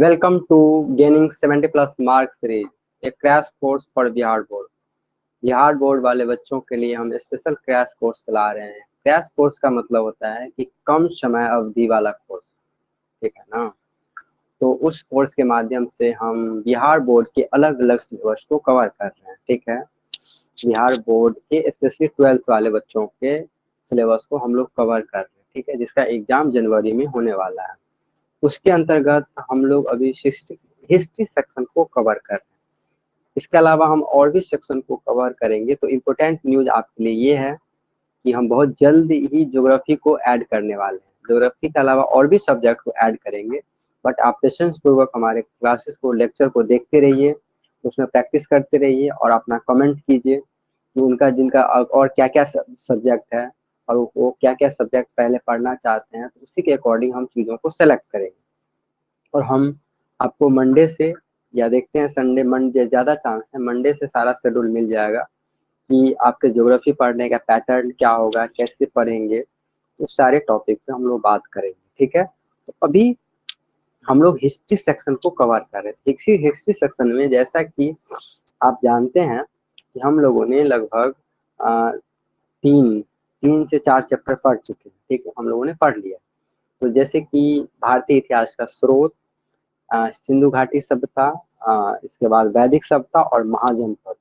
Welcome to gaining 70 plus mark series, एक crash course for Bihar board. Bihar board वाले बच्चों के लिए हम स्पेशल क्रैश कोर्स चला रहे हैं। क्रैश कोर्स का मतलब होता है कि कम समय अवधि वाला कोर्स, ठीक है ना। तो उस कोर्स के माध्यम से हम बिहार बोर्ड के अलग अलग सिलेबस को कवर कर रहे हैं, ठीक है। बिहार बोर्ड के स्पेशली 12th वाले बच्चों के सिलेबस को हम लोग कवर कर रहे हैं, ठीक है, जिसका एग्जाम जनवरी में होने वाला है। उसके अंतर्गत हम लोग अभी हिस्ट्री सेक्शन को कवर कर रहे हैं। इसके अलावा हम और भी सेक्शन को कवर करेंगे। तो इम्पोर्टेंट न्यूज आपके लिए ये है कि हम बहुत जल्द ही ज्योग्राफी को ऐड करने वाले हैं। ज्योग्राफी के अलावा और भी सब्जेक्ट को ऐड करेंगे, बट आप पेशेंस पूर्वक हमारे क्लासेस को, लेक्चर को देखते रहिए, उसमें प्रैक्टिस करते रहिए और अपना कमेंट कीजिए कि उनका जिनका और क्या क्या सब्जेक्ट है और वो क्या क्या सब्जेक्ट पहले पढ़ना चाहते हैं। तो उसी के अकॉर्डिंग हम चीज़ों को सेलेक्ट करेंगे और हम आपको मंडे से, या देखते हैं संडे, मंडे ज़्यादा चांस है, मंडे से सारा शेड्यूल मिल जाएगा कि आपके ज्योग्राफी पढ़ने का पैटर्न क्या होगा, कैसे पढ़ेंगे, उस सारे टॉपिक पे हम लोग बात करेंगे, ठीक है। तो अभी हम लोग हिस्ट्री सेक्शन को कवर कर रहे हैं। हिस्ट्री सेक्शन में जैसा कि आप जानते हैं कि हम लोगों ने लगभग तीन तीन से चार चैप्टर पढ़ चुके हैं, ठीक है, हम लोगों ने पढ़ लिया। तो जैसे कि भारतीय इतिहास का स्रोत, सिंधु घाटी सभ्यता, इसके बाद वैदिक सभ्यता और महाजनपद,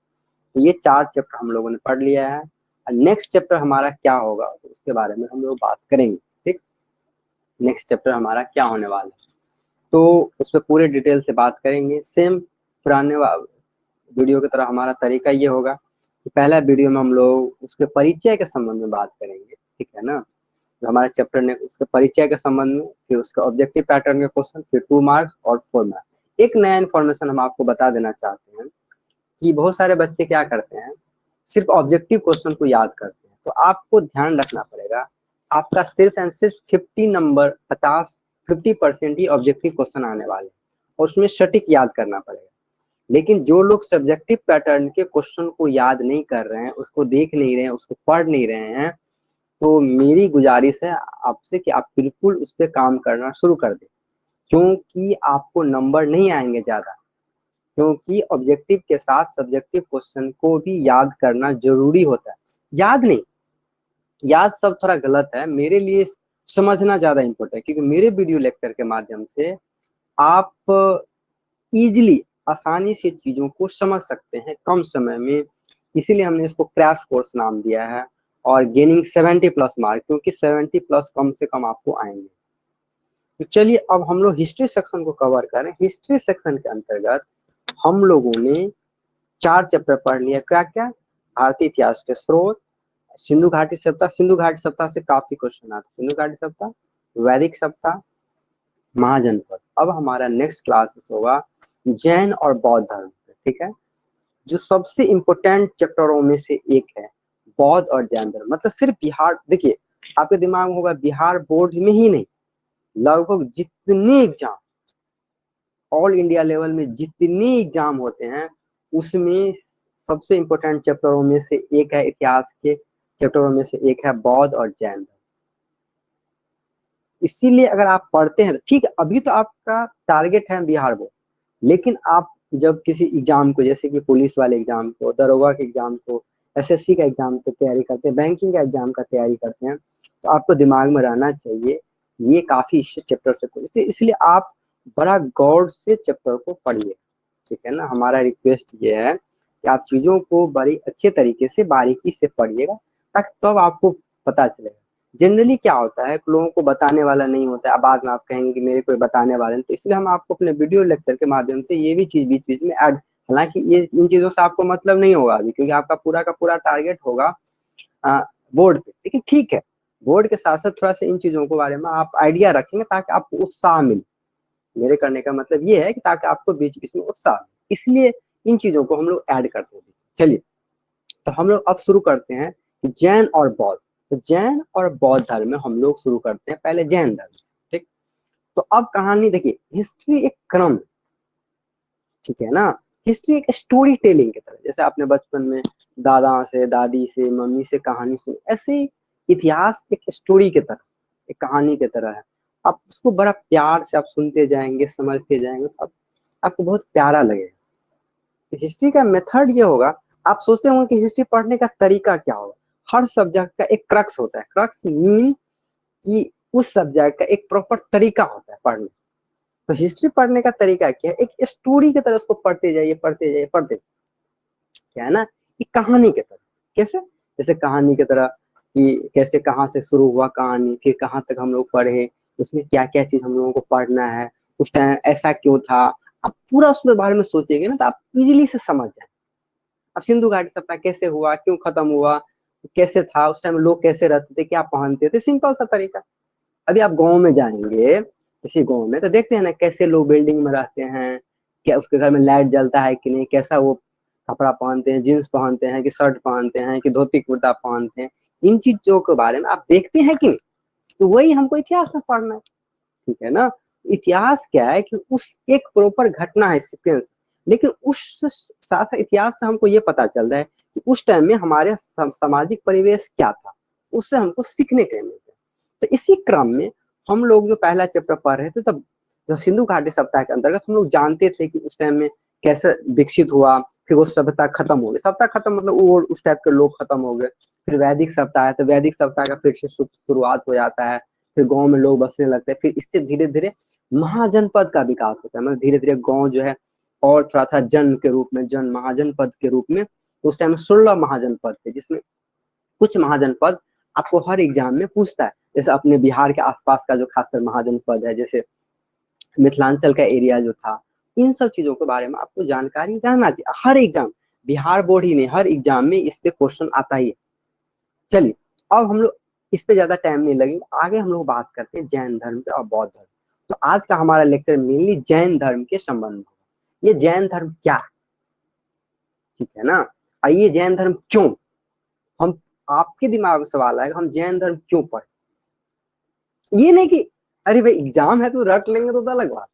तो ये चार चैप्टर हम लोगों ने पढ़ लिया है। नेक्स्ट चैप्टर हमारा क्या होगा तो उसके बारे में हम लोग बात करेंगे, ठीक। नेक्स्ट चैप्टर हमारा क्या होने वाला है तो उस पर पूरे डिटेल से बात करेंगे। सेम पुराने वीडियो की तरह हमारा तरीका ये होगा कि पहला वीडियो में हम लोग उसके परिचय के संबंध में बात करेंगे, ठीक है ना। जो हमारे चैप्टर ने उसके परिचय के संबंध में, फिर उसका ऑब्जेक्टिव पैटर्न के क्वेश्चन, फिर 2 मार्क्स और 4 मार्क्स। एक नया इन्फॉर्मेशन हम आपको बता देना चाहते हैं कि बहुत सारे बच्चे क्या करते हैं, सिर्फ ऑब्जेक्टिव क्वेश्चन को याद करते हैं। तो आपको ध्यान रखना पड़ेगा, आपका सिर्फ एंड सिर्फ 50% ही ऑब्जेक्टिव क्वेश्चन आने वाले हैं और उसमें सटीक याद करना पड़ेगा। लेकिन जो लोग सब्जेक्टिव पैटर्न के क्वेश्चन को याद नहीं कर रहे हैं, उसको देख नहीं रहे हैं, उसको पढ़ नहीं रहे हैं, तो मेरी गुजारिश है आपसे कि आप बिल्कुल उस पर काम करना शुरू कर दें, क्योंकि आपको नंबर नहीं आएंगे ज़्यादा। क्योंकि ऑब्जेक्टिव के साथ सब्जेक्टिव क्वेश्चन को भी याद करना जरूरी होता है। याद नहीं, याद सब थोड़ा गलत है, मेरे लिए समझना ज़्यादा इम्पोर्टेंट है, क्योंकि मेरे वीडियो लेक्चर के माध्यम से आप इजीली, आसानी से चीज़ों को समझ सकते हैं कम समय में। इसीलिए हमने इसको क्रैश कोर्स नाम दिया है। और गेनिंग 70 प्लस मार्क, क्योंकि 70 प्लस कम से कम आपको आएंगे। तो चलिए अब हम लोग हिस्ट्री सेक्शन को कवर करें। हिस्ट्री सेक्शन के अंतर्गत हम लोगों ने 4 चैप्टर पढ़ लिया। क्या क्या? भारतीय इतिहास के स्रोत, सिंधु घाटी सभ्यता। सिंधु घाटी सभ्यता से काफी क्वेश्चन आते हैं। सिंधु घाटी सभ्यता, वैदिक सभ्यता, महाजनपद। अब हमारा नेक्स्ट क्लास होगा जैन और बौद्ध धर्म, ठीक है, जो सबसे इम्पोर्टेंट चैप्टरों में से एक है, बौद्ध और जैन धर्म। मतलब सिर्फ बिहार, देखिए आपके दिमाग में होगा बिहार बोर्ड में ही नहीं, लगभग जितने एग्जाम, ऑल इंडिया लेवल में जितने एग्जाम होते हैं, उसमें सबसे इम्पोर्टेंट चैप्टरों में से एक है, इतिहास के चैप्टरों में से एक है बौद्ध और जैन धर्म। इसीलिए अगर आप पढ़ते हैं, ठीक है, अभी तो आपका टारगेट है बिहार बोर्ड, लेकिन आप जब किसी एग्जाम को, जैसे कि पुलिस वाले एग्जाम को, दरोगा के एग्जाम को, एसएससी का एग्जाम को तैयारी करते हैं, बैंकिंग का एग्जाम का तैयारी करते हैं, तो आपको दिमाग में रहना चाहिए ये काफी इस चैप्टर से, इसलिए आप बड़ा गौर से चैप्टर को पढ़िए, ठीक है ना। हमारा रिक्वेस्ट ये है कि आप चीजों को बड़ी अच्छे तरीके से, बारीकी से पढ़िएगा, ताकि तब आपको पता चलेगा। जनरली क्या होता है, लोगों को बताने वाला नहीं होता है, अब बाद में आप कहेंगे कि मेरे कोई बताने वाले नहीं, तो इसलिए हम आपको अपने वीडियो लेक्चर के माध्यम से ये भी चीज बीच बीच में ऐड, हालांकि ये इन चीजों से आपको मतलब नहीं होगा अभी, क्योंकि आपका पूरा का पूरा टारगेट होगा बोर्ड पे, लेकिन ठीक है, बोर्ड के साथ साथ थोड़ा सा इन चीजों के बारे में आप आइडिया रखेंगे ताकि आपको उत्साह मिले। मेरे करने का मतलब ये है कि ताकि आपको बीच बीच में उत्साह मिले, इसलिए इन चीजों को हम लोग ऐड करते हैं। चलिए, तो हम लोग अब शुरू करते हैं जैन और बौद्ध। तो जैन और बौद्ध धर्म में हम लोग शुरू करते हैं पहले जैन धर्म, ठीक। तो अब कहानी देखिए, हिस्ट्री एक क्रम, ठीक है ना। हिस्ट्री एक स्टोरी टेलिंग की तरह, जैसे आपने बचपन में दादा से, दादी से, मम्मी से कहानी सुनी, ऐसे ही इतिहास एक स्टोरी की तरह, एक कहानी की तरह है। आप उसको बड़ा प्यार से आप सुनते जाएंगे, समझते जाएंगे, तो आपको बहुत प्यारा लगेगा। हिस्ट्री का मेथड ये होगा, आप सोचते होंगे कि हिस्ट्री पढ़ने का तरीका क्या होगा। हर सब्जेक्ट का एक क्रक्स होता है। क्रक्स मीन कि उस सब्जेक्ट का एक प्रॉपर तरीका होता है पढ़ने। तो हिस्ट्री पढ़ने का तरीका क्या है, एक स्टोरी की तरह उसको पढ़ते जाइए, पढ़ते जाइए, पढ़ते, क्या है ना, कि कहानी की तरह। कैसे? जैसे कहानी की तरह कि कैसे, कहाँ से शुरू हुआ कहानी, फिर कहाँ तक हम लोग पढ़े, उसमें क्या क्या चीज हम लोगों को पढ़ना है, उस टाइम ऐसा क्यों था। आप पूरा उसके बारे में सोचेंगे ना, तो आप इजीली से समझ जाए। अब सिंधु घाटी सभ्यता कैसे हुआ, क्यों खत्म हुआ, कैसे था उस टाइम, लोग कैसे रहते थे, क्या पहनते थे, सिंपल सा तरीका। अभी आप गाँव में जाएंगे, किसी गाँव में, तो देखते हैं ना कैसे लोग बिल्डिंग में रहते हैं, क्या उसके घर में लाइट जलता है कि नहीं, कैसा वो कपड़ा पहनते हैं, जींस पहनते हैं कि शर्ट पहनते हैं कि धोती कुर्ता पहनते हैं। इन चीजों के बारे में आप देखते हैं कि नहीं? तो वही हमको इतिहास में पढ़ना है, ठीक है ना। इतिहास क्या है कि उस एक प्रॉपर घटना है, सीक्वेंस। लेकिन उस साथ इतिहास से हमको ये पता चल रहा है कि उस टाइम में हमारे सामाजिक परिवेश क्या था, उससे हमको सीखने के लिए मिलता है। तो इसी क्रम में हम लोग जो पहला चैप्टर पढ़ रहे थे, तब जो सिंधु घाटी सप्ताह के अंतर्गत हम लोग जानते थे कि उस टाइम में कैसे विकसित हुआ, फिर वो सभ्यता खत्म हो गई। सभ्यता खत्म मतलब वो उस टाइप के लोग खत्म हो गए। फिर वैदिक सप्ताह है, तो वैदिक सप्ताह का फिर से शुरुआत हो जाता है। फिर गांव में लोग बसने लगते हैं। फिर इससे धीरे धीरे महाजनपद का विकास होता है। मतलब धीरे धीरे गांव जो है और थोड़ा था जन के रूप में, जन महाजनपद के रूप में। उस टाइम में 16 महाजनपद थे, जिसमें कुछ महाजनपद आपको हर एग्जाम में पूछता है। जैसे अपने बिहार के आसपास का जो खासकर महाजनपद है, जैसे मिथिलांचल का एरिया जो था, इन सब चीजों के बारे में आपको जानकारी रहना चाहिए। हर एग्जाम, बिहार बोर्ड ही नहीं, हर एग्जाम में इस पे क्वेश्चन आता ही है। चलिए, अब हम लोग इस पे ज्यादा टाइम नहीं लगेगा, आगे हम लोग बात करते हैं जैन धर्म पे और बौद्ध धर्म। तो आज का हमारा लेक्चर मेनली जैन धर्म के संबंध में होगा। ये जैन धर्म क्या है, ठीक है ना। आइए, जैन धर्म क्यों, हम, आपके दिमाग में सवाल आएगा हम जैन धर्म क्यों पढ़े। ये नहीं कि अरे भाई एग्जाम है तो रट लेंगे, तो अलग बात,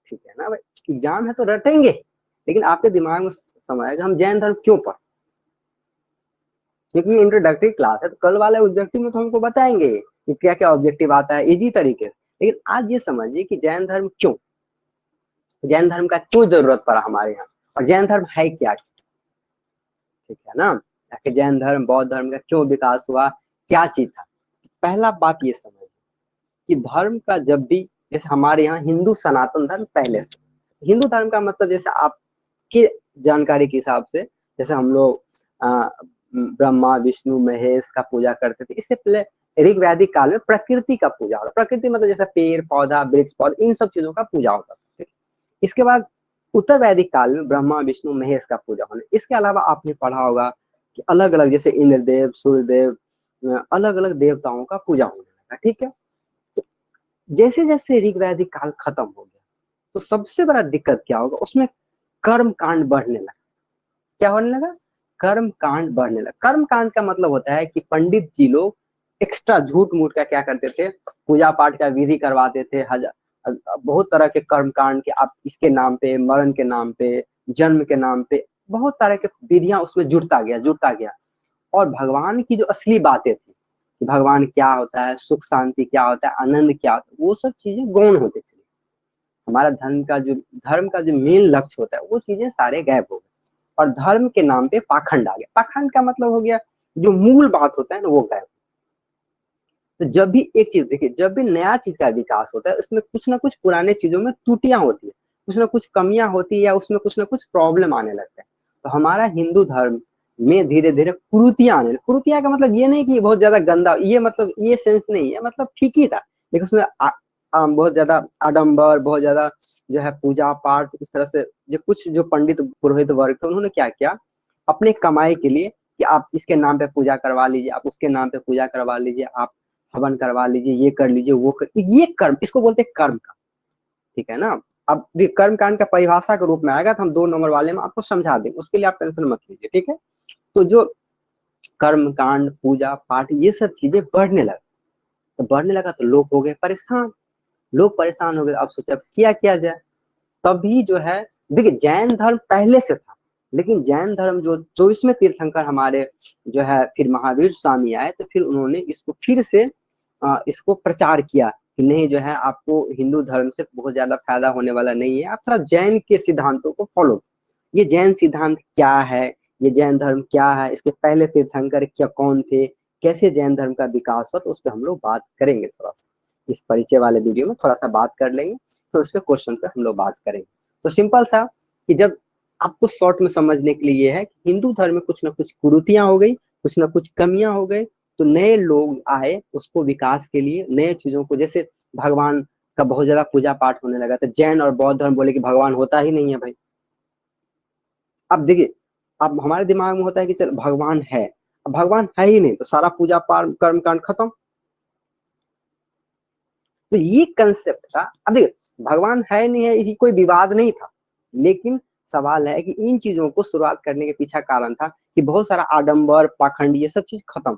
ठीक है ना भाई, एग्जाम है तो रटेंगे। लेकिन आपके दिमाग में समय आएगा हम जैन धर्म क्यों पढ़े, क्योंकि इंट्रोडक्टरी क्लास है। तो कल वाले ऑब्जेक्टिव में तो हमको बताएंगे कि क्या क्या ऑब्जेक्टिव आता है इजी तरीके से। लेकिन आज ये समझिए कि जैन धर्म क्यों, जैन धर्म का क्यों जरूरत पड़ा हमारे यहाँ, और जैन धर्म है क्या, ठीक है ना। कि जैन धर्म बौद्ध धर्म का क्यों विकास हुआ, क्या चीज था। पहला बात ये समझिए कि धर्म का जब भी, जैसे हमारे यहाँ हिंदू सनातन धर्म पहले से, हिंदू धर्म का मतलब जैसे आपके जानकारी के हिसाब से, जैसे हम लोग ब्रह्मा विष्णु महेश का पूजा करते थे। इससे पहले ऋग वैदिक काल में प्रकृति का पूजा होता, प्रकृति मतलब जैसे पेड़ पौधा वृक्ष पौधा, इन सब चीजों का पूजा होता था। इसके बाद उत्तर वैदिक काल में ब्रह्मा विष्णु महेश का पूजा होने। इसके अलावा आपने पढ़ा होगा कि अलग अलग जैसे इंद्रदेव सूर्यदेव, अलग अलग देवताओं का पूजा होने लगा, ठीक है। तो जैसे जैसे ऋग वैदिक काल खत्म हो गया, तो सबसे बड़ा दिक्कत क्या होगा, उसमें कर्म कांड बढ़ने लगा। क्या होने लगा, कर्म कांड बढ़ने लगा। कर्म कांड का मतलब होता है कि पंडित जी लोग एक्स्ट्रा झूठ मूठ का क्या करते थे, पूजा पाठ का विधि करवाते थे। बहुत तरह के कर्म कांड के, आप इसके नाम पे, मरण के नाम पे, जन्म के नाम पे, बहुत तरह के विधियां उसमें जुड़ता गया। और भगवान की जो असली बातें थी कि भगवान क्या होता है, सुख शांति क्या होता है, आनंद क्या होता है, वो सब चीजें गौण होते चली। हमारा धर्म का जो मेन लक्ष्य होता है, वो चीजें सारे गायब हो गए। और धर्म के नाम पे पाखंड आ गया। पाखंड का मतलब हो गया जो मूल बात होता है ना, वो गायब। तो जब भी एक चीज देखिए, जब भी नया चीज का विकास होता है, उसमें कुछ ना कुछ पुराने चीजों में त्रुटियां होती है, कुछ ना कुछ कमियां होती है, या उसमें कुछ ना कुछ प्रॉब्लम आने लगता है। तो हमारा हिंदू धर्म में धीरे धीरे कुरीतियां आने लगी। कुरीतियां का मतलब ये नहीं कि बहुत ज्यादा गंदा, ये मतलब ये सेंस नहीं है, मतलब ठीक ही था। लेकिन उसमें बहुत ज्यादा आडंबर, बहुत ज्यादा जो है पूजा पाठ, इस तरह से जो कुछ जो पंडित पुरोहित वर्ग थे, उन्होंने क्या किया, अपने कमाई के लिए कि आप इसके नाम पे पूजा करवा लीजिए, आप उसके नाम पे पूजा करवा लीजिए, आप हवन करवा लीजिए, ये कर लीजिए, वो कर, ये कर्म, इसको बोलते हैं कर्म का, ठीक है ना। अब कर्म कांड का परिभाषा के रूप में आएगा, तो हम 2 नंबर वाले में आपको समझा देंगे, उसके लिए आप टेंशन मत लीजिए, ठीक है। तो जो कर्म कांड पूजा पाठ ये सब चीजें बढ़ने लगा, तो बढ़ने लगा तो लोग हो गए परेशान। लोग परेशान हो गए, अब सोचा क्या किया जाए। तभी जो है, देखिए जैन धर्म पहले से था, लेकिन जैन धर्म जो 24वें तीर्थंकर हमारे जो है फिर महावीर स्वामी आए, तो फिर उन्होंने इसको फिर से इसको प्रचार किया कि नहीं जो है आपको हिंदू धर्म से बहुत ज्यादा फायदा होने वाला नहीं है, आप थोड़ा जैन के सिद्धांतों को फॉलो। ये जैन सिद्धांत क्या है, ये जैन धर्म क्या है, इसके पहले तीर्थंकर क्या कौन थे, कैसे जैन धर्म का विकास हुआ, तो उस पर हम लोग बात करेंगे थोड़ा सा। इस परिचय वाले वीडियो में थोड़ा सा बात कर लेंगे, फिर उसके क्वेश्चन पे हम लोग बात करेंगे। तो सिंपल सा कि जब आपको शॉर्ट में समझने के लिए ये है कि हिंदू धर्म में कुछ ना कुछ कुरीतियां हो गई, कुछ ना कुछ कमियां हो गई, तो नए लोग आए उसको विकास के लिए, नए चीजों को, जैसे भगवान का बहुत ज्यादा पूजा पाठ होने लगा, तो जैन और बौद्ध धर्म बोले कि भगवान होता ही नहीं है भाई। अब देखिए, अब हमारे दिमाग में होता है कि चल भगवान है, अब भगवान है ही नहीं तो सारा पूजा पाठ कर्म कांड खत्म। तो ये कंसेप्ट था। अब देखिए, भगवान है नहीं है इसी कोई विवाद नहीं था, लेकिन सवाल है कि इन चीजों को शुरुआत करने के पीछे कारण था कि बहुत सारा आडंबर पाखंड ये सब चीज खत्म।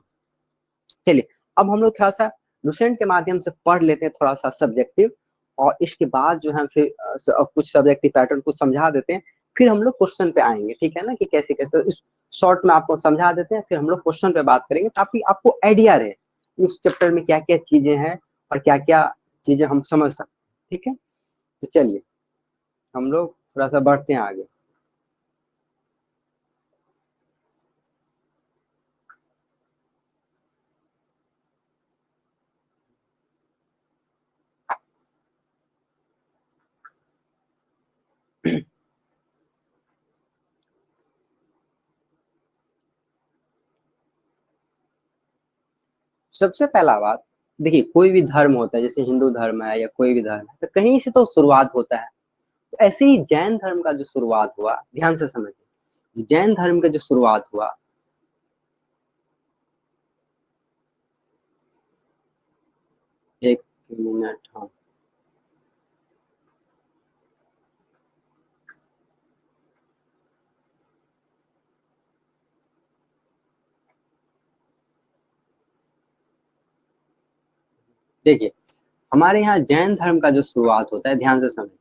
चलिए, अब हम लोग थोड़ा सा लुसेंट के माध्यम से पढ़ लेते हैं थोड़ा सा सब्जेक्टिव, और इसके बाद जो है फिर कुछ सब्जेक्टिव पैटर्न को समझा देते हैं, फिर हम लोग क्वेश्चन पे आएंगे, ठीक है ना, कि कैसे कैसे। तो इस शॉर्ट में आपको समझा देते हैं, फिर हम लोग क्वेश्चन पे बात करेंगे ताकि आपको आइडिया रहे उस चैप्टर में क्या क्या चीजें हैं और क्या क्या चीजें हम समझ सकते हैं, ठीक है। तो चलिए हम लोग थोड़ा सा बढ़ते हैं आगे। सबसे पहला बात, देखिए कोई भी धर्म होता है, जैसे हिंदू धर्म है या कोई भी धर्म है, तो कहीं से तो शुरुआत होता है। तो ऐसे ही जैन धर्म का जो शुरुआत हुआ, ध्यान से समझिए, जैन धर्म का जो शुरुआत हुआ, एक मिनट, हाँ, देखिए हमारे यहाँ जैन धर्म का जो शुरुआत होता है, ध्यान से समझिए,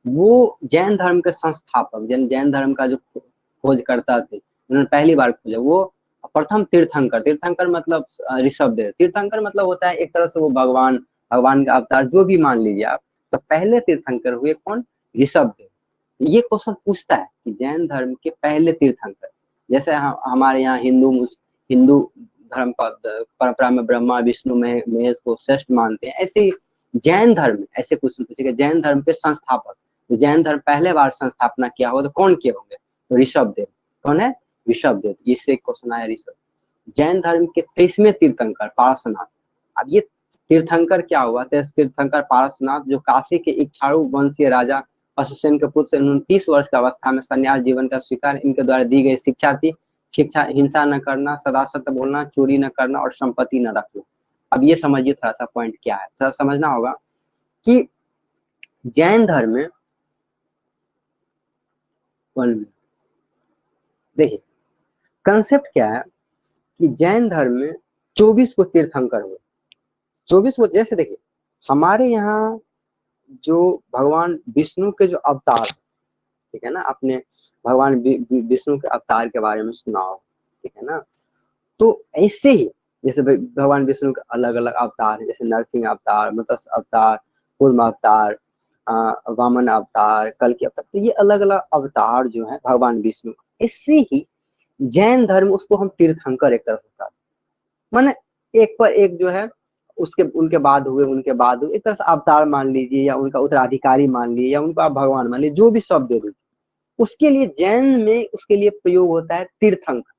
वो जैन धर्म के संस्थापक, जैन जैन धर्म का जो खोजकर्ता थे, उन्होंने पहली बार खोजा, वो प्रथम तीर्थंकर, तीर्थंकर मतलब ऋषभ देव, तीर्थंकर मतलब होता है एक तरह से वो भगवान, भगवान का अवतार जो भी मान लीजिए आप। तो पहले तीर्थंकर हुए कौन? ऋषभ देव। ये क्वेश्चन पूछता है कि जैन धर्म के पहले तीर्थंकर, जैसे हमारे यहाँ हिंदू धर्म परंपरा में ब्रह्मा विष्णु महेश को श्रेष्ठ मानते हैं, ऐसे ही जैन धर्म में ऐसे क्वेश्चन पूछेगा, जैन धर्म के संस्थापक, तो जैन धर्म पहले बार संस्थापना किया होगा तो कौन किए होंगे? तो ऋषभ देव। कौन है? ऋषभ देव। इससे क्वेश्चन आया ऋषभ। जैन धर्म के 23वें तीर्थंकर पारसनाथ। अब ये तीर्थंकर क्या हुआ? तीर्थंकर पारसनाथ जो काशी के इच्छाणु वंशीय राजा अशोक के पुत्र, 29 वर्ष की अवस्था में संन्यास जीवन का स्वीकार इनके द्वारा दी गई शिक्षा थी। शिक्षा हिंसा न करना, सदा सत्य बोलना, चोरी न करना और संपत्ति न रखना। अब ये समझिए थोड़ा सा पॉइंट क्या है, थोड़ा समझना होगा कि जैन धर्म में, देखिए कंसेप्ट क्या है कि जैन धर्म में 24 को तीर्थंकर हुए। 24 को, जैसे देखिए हमारे यहाँ जो भगवान विष्णु के जो अवतार, ठीक है ना, आपने भगवान विष्णु के अवतार के बारे में सुना हो, ठीक है ना। तो ऐसे ही जैसे भगवान विष्णु के अलग अलग अवतार हैं, जैसे नरसिंह अवतार, मत्स्य अवतार, कूर्म अवतार, वामन अवतार, कल की अवतार, तो ये अलग अलग अवतार जो है भगवान विष्णु, ऐसे ही जैन धर्म उसको हम तीर्थंकर एक तरह से, माने एक पर एक जो है उसके उनके बाद हुए, उनके बाद हुए, एक तरह से अवतार मान लीजिए या उनका उत्तराधिकारी मान लीजिए या उनको आप भगवान मान लीजिए, जो भी शब्द दे दीजिए, उसके लिए जैन में उसके लिए प्रयोग होता है तीर्थंकर।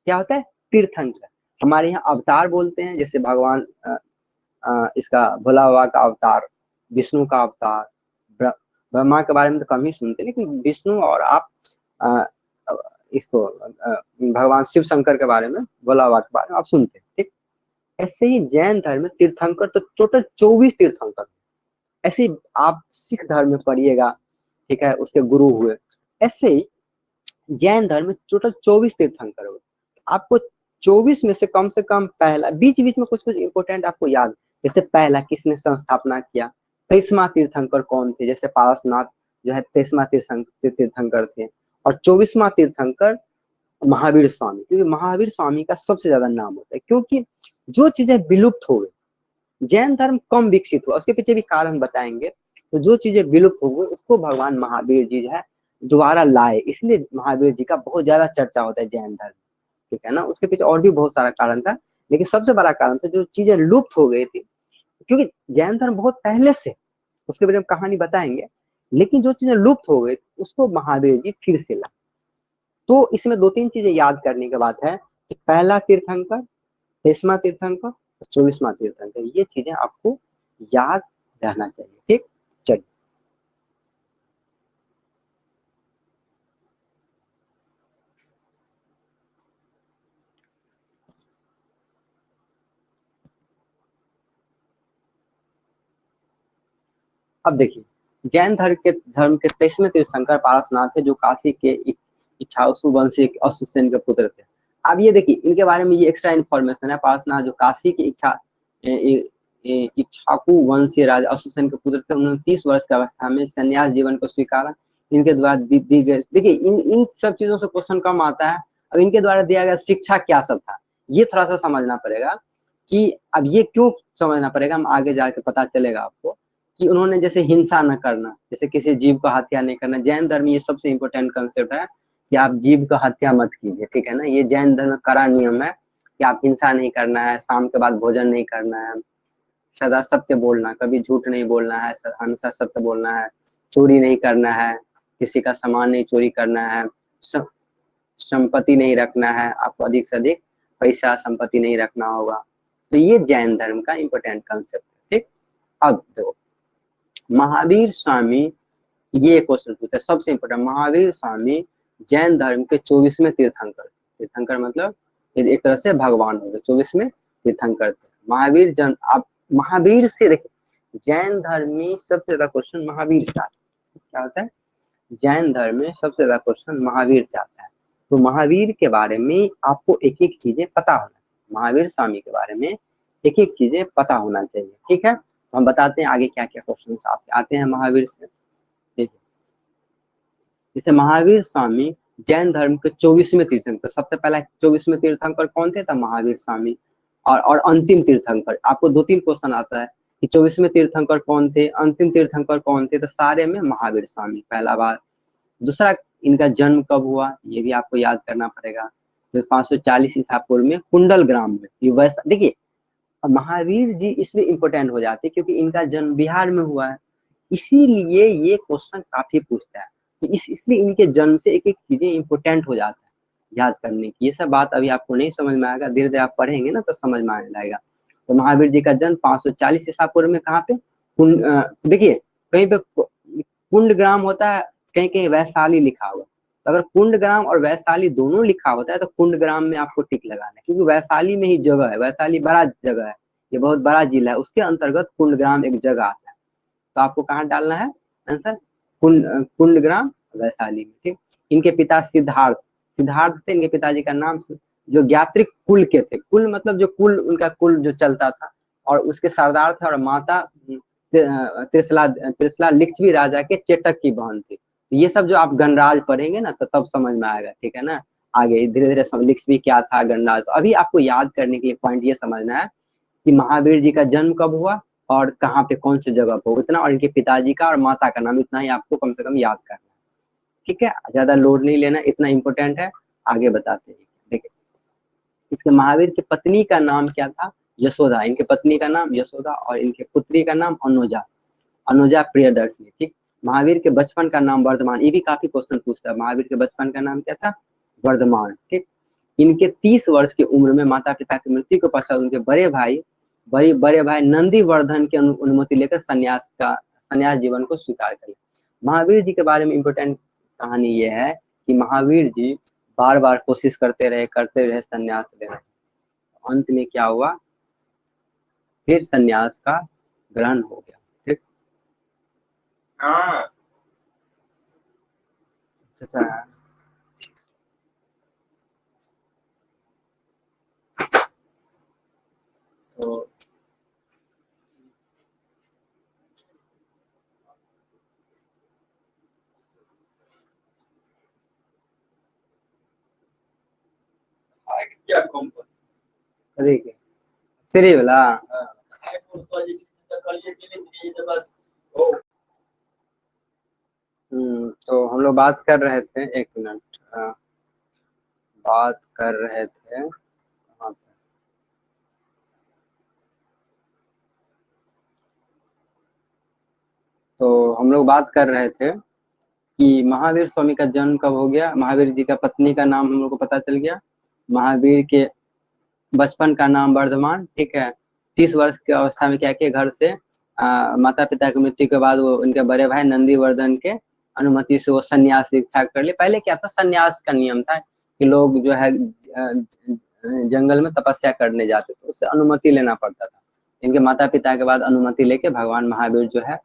क्या होता है? तीर्थंकर। हमारे यहाँ अवतार बोलते हैं, जैसे भगवान इसका भोला बाबा का अवतार, विष्णु का अवतार, ब्रह्मा के बारे में तो कम ही सुनते हैं, लेकिन विष्णु और आप अ, इसको भगवान शिव शंकर के बारे में, भोला बाबा के बारे में आप सुनते हैं, ठीक। ऐसे ही जैन धर्म में तीर्थंकर तो टोटल 24 तीर्थंकर। ऐसे ही आप सिख धर्म में पढ़िएगा, ठीक है, उसके गुरु हुए। ऐसे ही जैन धर्म में टोटल 24 तीर्थंकर हुए। आपको 24 में से कम पहला, बीच बीच में कुछ कुछ इंपोर्टेंट आपको याद, जैसे पहला किसने संस्थापना किया, 23वां तीर्थंकर कौन थे, जैसे पारसनाथ जो है 23वां तीर्थंकर थे, और 24वां तीर्थंकर महावीर स्वामी, क्योंकि महावीर स्वामी का सबसे ज्यादा नाम होता है, क्योंकि जो चीजें विलुप्त हो गई, जैन धर्म कम विकसित हुआ, उसके पीछे भी कारण बताएंगे। तो जो चीजें विलुप्त हो गई उसको भगवान महावीर जी जो है दोबारा लाए, इसलिए महावीर जी का बहुत ज्यादा चर्चा होता है जैन धर्म, ठीक है ना। उसके पीछे और भी बहुत सारा कारण था, लेकिन सबसे बड़ा कारण था जो चीजें लुप्त हो गई थी, क्योंकि जैन धर्म बहुत पहले से, उसके बारे में कहानी बताएंगे, लेकिन जो चीजें लुप्त हो गई उसको महावीर जी फिर से लाए। तो इसमें दो तीन चीजें याद करने के बात है कि पहला तीर्थंकर, 23वां तीर्थंकर, 24वां तीर्थंकर, ये चीजें आपको याद रहना चाहिए, ठीक। चलिए, अब देखिए, जैन धर्म के 23वें तीर्थंकर पारसनाथ थे, जो काशी के इच्छासु वंशी अश्वसेन के पुत्र थे। अब ये देखिए, इनके बारे में ये एक्स्ट्रा इन्फॉर्मेशन है। पारसनाथ जो काशी के इच्छाकु वंशीय राजा अश्वसेन के पुत्र थे, उन्होंने 30 वर्ष की अवस्था में संन्यास जीवन को स्वीकारा। इनके द्वारा दी गई, देखिए इन सब चीजों से क्वेश्चन कम आता है। अब इनके द्वारा दिया गया शिक्षा क्या सब था, ये थोड़ा सा समझना पड़ेगा। कि अब ये क्यों समझना पड़ेगा, हम आगे जाके पता चलेगा आपको। कि उन्होंने जैसे हिंसा न करना, जैसे किसी जीव का हत्या नहीं करना, जैन धर्म ये सबसे इंपॉर्टेंट कंसेप्ट है कि आप जीव का हत्या मत कीजिए, ठीक है ना। ये जैन धर्म का कड़ा नियम है कि आप हिंसा नहीं करना है, शाम के बाद भोजन नहीं करना है, सदा सत्य बोलना, कभी झूठ नहीं बोलना है, हमेशा सत्य बोलना है, चोरी नहीं करना है, किसी का सामान नहीं चोरी करना है, संपत्ति नहीं रखना है, आपको अधिक से अधिक पैसा संपत्ति नहीं रखना होगा। तो ये जैन धर्म का इंपॉर्टेंट कंसेप्ट है, ठीक। अब देखो, महावीर स्वामी, ये क्वेश्चन पूछा सबसे इंपॉर्टेंट, महावीर स्वामी जैन धर्म के 24वें तीर्थंकर, तीर्थंकर मतलब ये एक तरह से भगवान हो गए, 24वें तीर्थंकर थे महावीर जन। आप महावीर से देखिए, जैन धर्म में सबसे ज्यादा क्वेश्चन महावीर से आता है। क्या होता है, जैन धर्म में सबसे ज्यादा क्वेश्चन महावीर से आता है। तो महावीर के बारे में आपको एक एक चीजें पता होना चाहिए, महावीर स्वामी के बारे में एक एक चीजें पता होना चाहिए, ठीक है। तो हम बताते हैं आगे क्या क्या क्वेश्चन आते हैं महावीर से, ठीक है। जैसे महावीर स्वामी जैन धर्म के 24वें तीर्थंकर, सबसे पहला 24वें तीर्थंकर कौन थे, था महावीर स्वामी। और अंतिम तीर्थंकर, आपको दो तीन क्वेश्चन आता है कि 24वें तीर्थंकर कौन थे, अंतिम तीर्थंकर कौन थे, तो सारे में महावीर स्वामी पहला बार। दूसरा, इनका जन्म कब हुआ, ये भी आपको याद करना पड़ेगा। तो 540 ईसा पूर्व में कुंडल ग्राम में, ये वैसा देखिए, महावीर जी इसलिए इंपॉर्टेंट हो जाते हैं क्योंकि इनका जन्म बिहार में हुआ है, इसीलिए ये क्वेश्चन काफी पूछता है। तो इसलिए इनके जन्म से एक एक चीजें इंपॉर्टेंट हो जाता है याद करने की। ये सब बात अभी आपको नहीं समझ में आएगा, धीरे धीरे आप पढ़ेंगे ना तो समझ में आने लगेगा। तो महावीर जी का जन्म 540 ईसा पूर्व में कहाँ पे, देखिए कहीं पे कुंड ग्राम होता है, कहीं कहीं वैशाली लिखा हुआ। तो अगर कुंड ग्राम और वैशाली दोनों लिखा होता है तो कुंड ग्राम में आपको टिक लगाना है, क्योंकि वैशाली में ही जगह है, वैशाली बड़ा जगह है, ये बहुत बड़ा जिला है, उसके अंतर्गत कुंड ग्राम एक जगह आता है। तो आपको कहाँ डालना है आंसर, कुंड ग्राम वैशाली में, ठीक। इनके पिता सिद्धार्थ, सिद्धार्थ थे इनके पिताजी का नाम, जो ज्ञात्रिक कुल के थे, कुल मतलब जो कुल उनका कुल जो चलता था, और उसके सरदार थे, और माता त्रिशला त्रिशला लिच्छवी राजा के चेटक की बहन थी। ये सब जो आप गणराज पढ़ेंगे ना तो तब समझ में आएगा, ठीक है ना। आगे धीरे धीरे लिच्छवी क्या था, गणराज। तो अभी आपको याद करने के लिए पॉइंट ये समझना है कि महावीर जी का जन्म कब हुआ और कहाँ पे कौन सी जगह पर, इतना, और इनके पिताजी का और माता का नाम, इतना ही आपको कम से कम याद करना है, ठीक है। ज्यादा लोड नहीं लेना, इतना इंपॉर्टेंट है। आगे बताते हैं, देखिए इसके महावीर की पत्नी का नाम क्या था, यशोदा। इनके पत्नी का नाम यशोदा और इनके पुत्री का नाम अनुजा, अनुजा प्रियदर्शनी, ठीक। महावीर के बचपन का नाम वर्धमान, ये भी काफी क्वेश्चन पूछता है, महावीर के बचपन का नाम क्या था, वर्धमान, ठीक। इनके 30 वर्ष की उम्र में माता पिता की मृत्यु के पश्चात उनके बड़े भाई नंदीवर्धन की अनुमति लेकर संन्यास जीवन को स्वीकार कर लिया। महावीर जी के बारे में इंपोर्टेंट कहानी यह है कि महावीर जी बार बार कोशिश करते रहे संन्यास लेने, अंत में क्या हुआ, फिर संन्यास का ग्रहण हो गया, ठीक। हाँ, अच्छा, तो क्या कम, अरे श्री वाला, तो हम लोग बात कर रहे थे, एक मिनट, बात कर रहे थे कहाँ पे? तो हम लोग बात कर रहे थे कि महावीर स्वामी का जन्म कब हो गया, महावीर जी का पत्नी का नाम हम लोग को पता चल गया, महावीर के बचपन का नाम वर्धमान, ठीक है। 30 वर्ष की अवस्था में क्या किया, घर से माता पिता की मृत्यु के बाद वो उनके बड़े भाई नंदीवर्धन के अनुमति से वो सन्यास दीक्षा कर लिए। पहले क्या था, सन्यास का नियम था कि लोग जो है जंगल में तपस्या करने जाते थे, उससे अनुमति लेना पड़ता था। इनके माता पिता के बाद अनुमति लेके भगवान महावीर जो है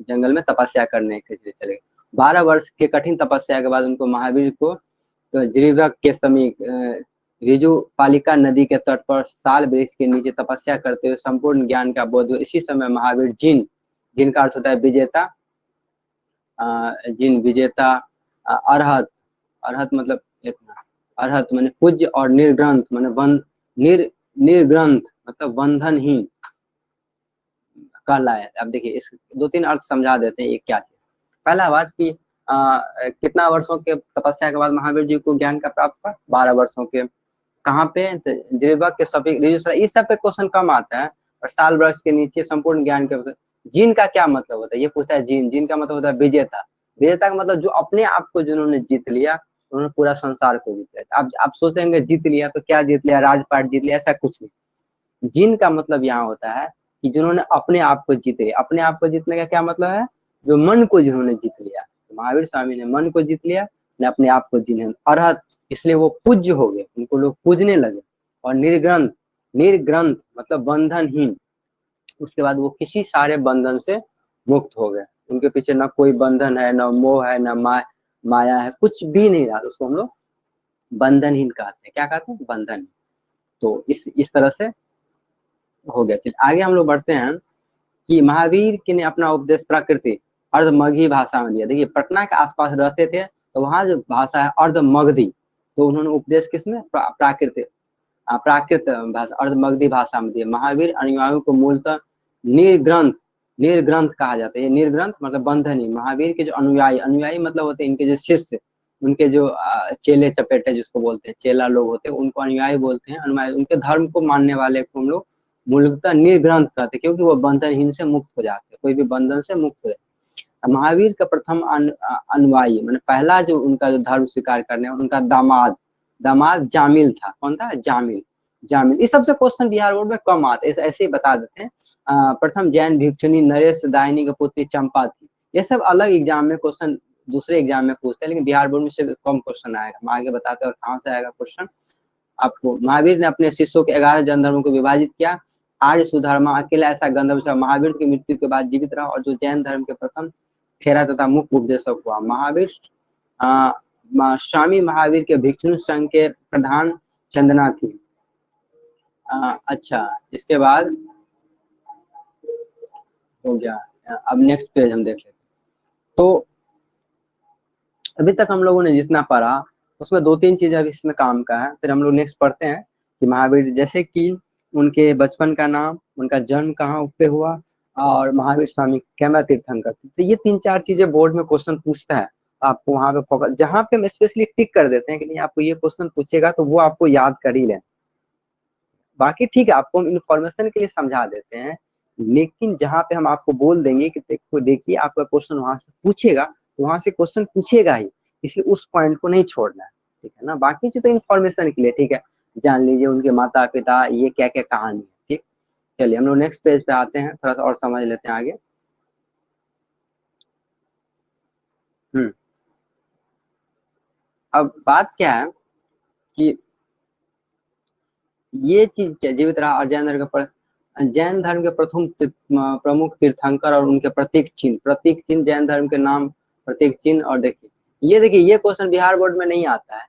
जंगल में तपस्या करने के लिए चले गए। 12 वर्ष के कठिन तपस्या के बाद उनको महावीर को तो जिरीवक के समीप रिजु पालिका नदी के तट पर साल वृक्ष के नीचे तपस्या करते हुए संपूर्ण ज्ञान का बोध हुआ। इसी समय महावीर जिन का अर्थ होता है विजेता, जिन विजेता, अरहत, अरहत मतलब अरहत माने पूज्य, और निर्ग्रंथ माने निर्ग्रंथ मतलब बंधनहीन कहलाए। अब देखिए इस 2-3 अर्थ समझा देते हैं ये क्या है। पहला बात कि कितना वर्षों के तपस्या के बाद महावीर जी को ज्ञान का प्राप्त हुआ, 12 वर्षों के। कहाँ पे, जिरीवक के सभी, इस सब पे क्वेश्चन कम आता है, और साल वृक्ष के नीचे संपूर्ण ज्ञान के। जिन का क्या मतलब होता है, ये पूछता है जिन का मतलब होता है विजेता। विजेता का मतलब जो अपने आप को जिन्होंने जीत लिया, उन्होंने पूरा संसार को जीत लिया। आप सोचेंगे जीत लिया तो क्या जीत लिया, राजपाट जीत लिया, ऐसा कुछ नहीं। जिन का मतलब यहाँ होता है कि जिन्होंने अपने आप को जीत लिया। अपने आप को जीतने का क्या मतलब है, जो मन को जिन्होंने जीत लिया। तो महावीर स्वामी ने मन को जीत लिया, ने अपने आप को जीने अरहत, इसलिए वो पूज्य हो गए, उनको लोग पूजने लगे। और निर्ग्रंथ, निर्ग्रंथ मतलब बंधनहीन, उसके बाद वो किसी सारे बंधन से मुक्त हो गए। उनके पीछे ना कोई बंधन है, ना मोह है, ना माया है, कुछ भी नहीं रहा। उसको हम लोग बंधनहीन कहते हैं। क्या कहते हैं, बंधन। तो इस तरह से हो गया। चलिए आगे हम लोग बढ़ते हैं कि महावीर के ने अपना उपदेश प्राकृतिक अर्धमगही भाषा में दिया। देखिए पटना के आसपास रहते थे, तो वहाँ जो भाषा है अर्धमगधी, तो उन्होंने उपदेश किसमें, प्राकृत भाषा, अर्धमगधी भाषा में दिया। महावीर अनुयायियों को मूलतः निर्ग्रंथ, निर्ग्रंथ कहा जाता है। ये निर्ग्रंथ मतलब बंधनी। महावीर के जो अनुयायी, अनुयायी मतलब होते हैं इनके जो शिष्य, उनके जो चेले चपेटे जिसको बोलते हैं, चेला लोग होते हैं, उनको अनुयायी बोलते हैं। अनुयायी उनके धर्म को मानने वाले को हम लोग मूलतः निर्ग्रंथ कहते हैं, क्योंकि वो बंधनहीन से मुक्त हो जाते हैं, कोई भी बंधन से मुक्त हो जाते। महावीर का प्रथम अनुयायी मैंने पहला जो उनका जो धर्म स्वीकार करने, उनका दामाद जामिल था। कौन था, जामिल। जामिल, इस सबसे क्वेश्चन बिहार बोर्ड में कम आते, ऐसे ही बता देते हैं। प्रथम जैन भिक्षुणी नरेश दायनी की पुत्री चंपा थी। ये सब अलग एग्जाम में क्वेश्चन, दूसरे एग्जाम में पूछते हैं, लेकिन बिहार बोर्ड में से कम क्वेश्चन आएगा। हम आगे बताते हैं और कहाँ से आएगा क्वेश्चन आपको। महावीर ने अपने शिष्यों के 11 जैन धर्मों को विभाजित किया। आर्य सुधर्मा अकेला ऐसा गंधर्व महावीर की मृत्यु के बाद जीवित रहा, और जो जैन धर्म के प्रथम फेरा तथा मुख्य उपदेशक हुआ। महावीर स्वामी महावीर के भिक्षु संघ के प्रधान चंदना थी। अच्छा, इसके बाद हो गया। अब नेक्स्ट पेज हम देख लेते हैं। तो अभी तक हम लोगों ने जितना पढ़ा उसमें 2-3 चीजें अभी इसमें काम का है। फिर हम लोग नेक्स्ट पढ़ते हैं कि महावीर, जैसे कि उनके बचपन का नाम, उनका जन्म कहाँ पे हुआ, और महावीर स्वामी कैमरा तीर्थंकर। तो ये 3-4 चीजें बोर्ड में क्वेश्चन पूछता है, आपको वहां पे फोकस, जहाँ पे हम स्पेशली टिक कर देते हैं कि नहीं आपको ये क्वेश्चन पूछेगा, तो वो आपको याद कर ही लें। बाकी ठीक है, आपको हम इन्फॉर्मेशन के लिए समझा देते हैं, लेकिन जहाँ पे हम आपको बोल देंगे कि देखिए आपका क्वेश्चन वहां से पूछेगा, तो वहां से क्वेश्चन पूछेगा ही, इसलिए उस पॉइंट को नहीं छोड़ना है, ठीक है ना। बाकी जो तो इन्फॉर्मेशन के लिए, ठीक है, जान लीजिए उनके माता पिता, ये क्या क्या कहानी है, ठीक। चलिए हम लोग नेक्स्ट पेज पे आते हैं, थोड़ा सा और समझ लेते हैं आगे। अब बात क्या है कि ये चीज क्या, जीवित रहा और जैन धर्म के प्रथम प्रमुख तीर्थंकर और उनके प्रतीक चिन्ह जैन धर्म के नाम, प्रतीक चिन्ह। और देखिए ये क्वेश्चन बिहार बोर्ड में नहीं आता है,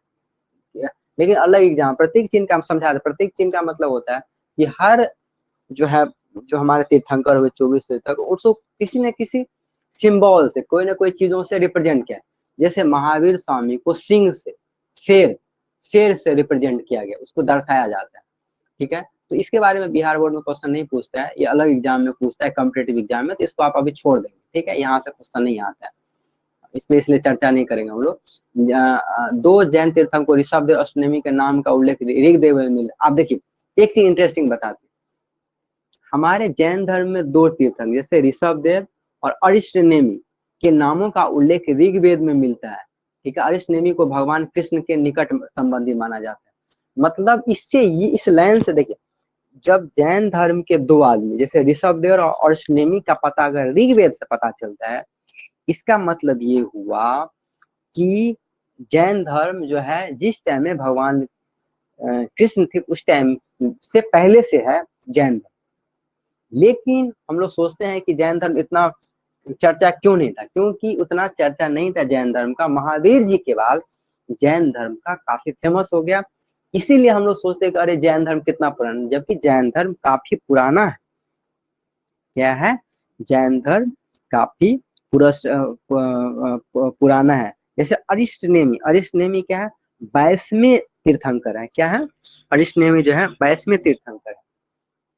लेकिन अलग एग्जाम। प्रतीक चिन्ह का हम समझा दे। प्रतीक चिन्ह का मतलब होता है कि हर जो है, जो हमारे तीर्थंकर हुए 24 तीर्थंकर, उसको किसी न किसी सिंबल से, कोई ना कोई चीजों से रिप्रेजेंट किया। जैसे महावीर स्वामी को सिंह से, शेर से रिप्रेजेंट किया गया, उसको दर्शाया जाता है, ठीक है। तो इसके बारे में बिहार बोर्ड में क्वेश्चन नहीं पूछता है, ये अलग एग्जाम में पूछता है, कॉम्पिटेटिव एग्जाम में, तो इसको आप अभी छोड़ देंगे, ठीक है, यहाँ से क्वेश्चन नहीं आता है, इसमें इसलिए चर्चा नहीं करेंगे हम लोग। दो जैन तीर्थंकर ऋषभदेव अष्टनेमी के नाम का उल्लेख ऋग्वेद में मिला। आप देखिए एक चीज इंटरेस्टिंग बताते हैं, हमारे जैन धर्म में दो तीर्थंकर जैसे ऋषभदेव और अरिष्टनेमी के नामों का उल्लेख ऋग्वेद में मिलता है, ठीक है। अरिष्टनेमी को भगवान कृष्ण के निकट संबंधी माना जाता है। मतलब इससे ये इस लाइन से देखिए, जब जैन धर्म के दो आदमी जैसे ऋषभदेव और अरिष्टनेमी का पता अगर ऋग्वेद से पता चलता है, इसका मतलब ये हुआ कि जैन धर्म जो है जिस टाइम में भगवान कृष्ण थे उस टाइम से पहले से है जैन धर्म। लेकिन हम लोग सोचते हैं कि जैन धर्म इतना चर्चा क्यों नहीं था, क्योंकि उतना चर्चा नहीं था जैन धर्म का। महावीर जी के बाद जैन धर्म का काफी फेमस हो गया, इसीलिए हम लोग सोचते हैं कि अरे जैन धर्म कितना पुराना, जबकि जैन धर्म काफी पुराना है। क्या है? जैन धर्म काफी पुराना है। जैसे अरिष्टनेमी क्या है? 22वें तीर्थंकर है। क्या है? अरिष्टनेमी जो है 22वें तीर्थंकर है।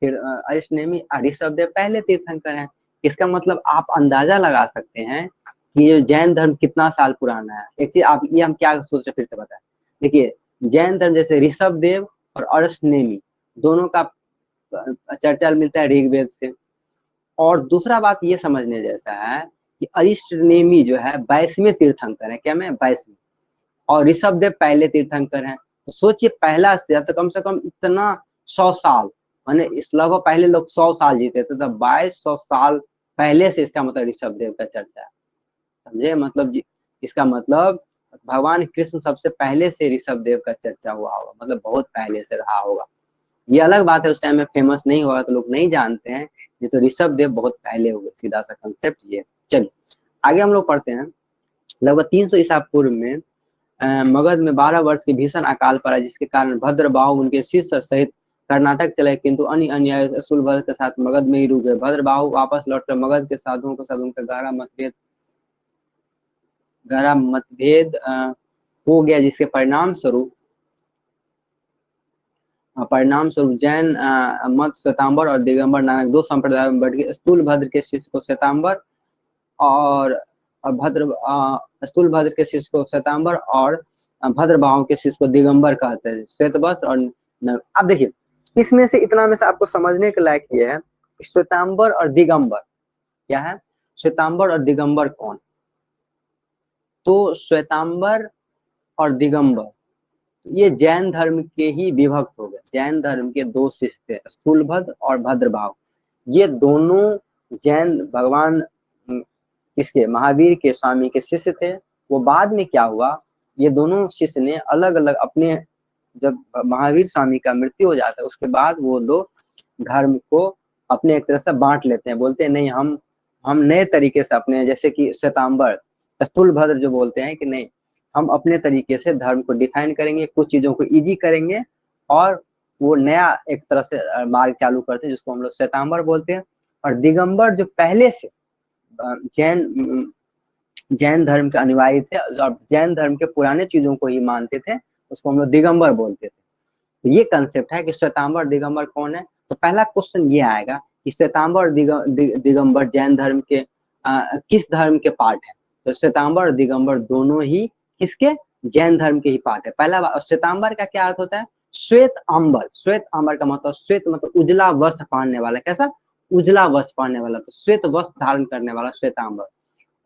फिर अरिष्टनेमी ऋषभदेव पहले तीर्थंकर है। इसका मतलब आप अंदाजा लगा सकते हैं कि ये जैन धर्म कितना साल पुराना है। एक चीज आप ये हम क्या सोच रहे फिर से बताएं, देखिए जैन धर्म जैसे ऋषभदेव और अरिष्टनेमी दोनों का चर्चा मिलता है ऋग्वेद से। और दूसरा बात ये समझने जैसा है कि अरिष्टनेमी जो है 22वें तीर्थंकर है। क्या मैं 22वें, और ऋषभदेव पहले तीर्थंकर हैं। तो सोचिए पहला से तो कम इतना 100 साल, माने इस लगभग पहले लोग 100 साल जीते थे, तो 2200 साल पहले से इसका मतलब ऋषभदेव का चर्चा है। समझे मतलब इसका मतलब भगवान कृष्ण सबसे पहले से ऋषभदेव का चर्चा हुआ होगा, मतलब बहुत पहले से रहा होगा। ये अलग बात है उस टाइम में फेमस नहीं हुआ तो लोग नहीं जानते हैं, ये तो ऋषभदेव बहुत पहले हुए, सीधा सा कंसेप्ट ये। चलिए आगे हम लोग पढ़ते हैं। लगभग 300 ईसा पूर्व में मगध में 12 वर्ष की भीषण अकाल पड़ा, जिसके कारण भद्रबाहु उनके शिष्य सहित कर्नाटक चले, किंतु अन्य अन्यायी शूलभद्र के साथ मगध में ही रुक गए। भद्रबाहु वापस लौटकर मगध के साधुओं के साथ उनका गहरा मतभेद हो गया, जिसके परिणाम स्वरूप जैन मत श्वेतांबर और दिगंबर नानक दो संप्रदायों में बढ़ गए। स्थूलभद्र के शिष्य को श्वेतांबर और स्थूलभद्र के शिष्य को श्वेतांबर और भद्रबाहु के शिष्य को दिगंबर कहते हैं, श्वेत वस्त्र और अब देखिए इसमें से इतना में से आपको समझने के लायक ये है, श्वेतांबर और दिगंबर क्या है? श्वेतांबर और दिगंबर कौन? तो श्वेतांबर और दिगंबर ये जैन धर्म के ही विभक्त हो गए। जैन धर्म के दो शिष्य थे, स्थूलभद्र और भद्रबाहु। ये दोनों जैन भगवान किसके? महावीर के स्वामी के शिष्य थे। वो बाद में क्या हुआ, ये दोनों शिष्य ने अलग अलग अपने, जब महावीर स्वामी का मृत्यु हो जाता है उसके बाद वो लोग धर्म को अपने एक तरह से बांट लेते हैं, बोलते हैं नहीं हम नए तरीके से अपने, जैसे कि श्वेतांबर स्थूलभद्र जो बोलते हैं कि नहीं हम अपने तरीके से धर्म को डिफाइन करेंगे, कुछ चीजों को इजी करेंगे, और वो नया एक तरह से मार्ग चालू करते हैं जिसको हम लोग श्वेतांबर बोलते हैं। और दिगंबर जो पहले से जैन धर्म के अनुयायी थे और जैन धर्म के पुराने चीजों को ही मानते थे, उसको हम लोग दिगंबर बोलते थे। तो ये कंसेप्ट है कि श्वेतांबर दिगंबर कौन है। तो पहला क्वेश्चन ये आएगा कि श्वेतांबर और दिगंबर जैन धर्म के किस धर्म के पार्ट है? तो श्वेतांबर और दिगंबर दोनों ही किसके? जैन धर्म के ही पार्ट है। पहला बात, श्वेतांबर का क्या अर्थ होता है? श्वेत अंबर। श्वेत अंबर का मतलब श्वेत मतलब उजला वस्त्र पहनने वाला। कैसा? उजला वस्त्र पहनने वाला, तो श्वेत वस्त्र धारण करने वाला श्वेतांबर।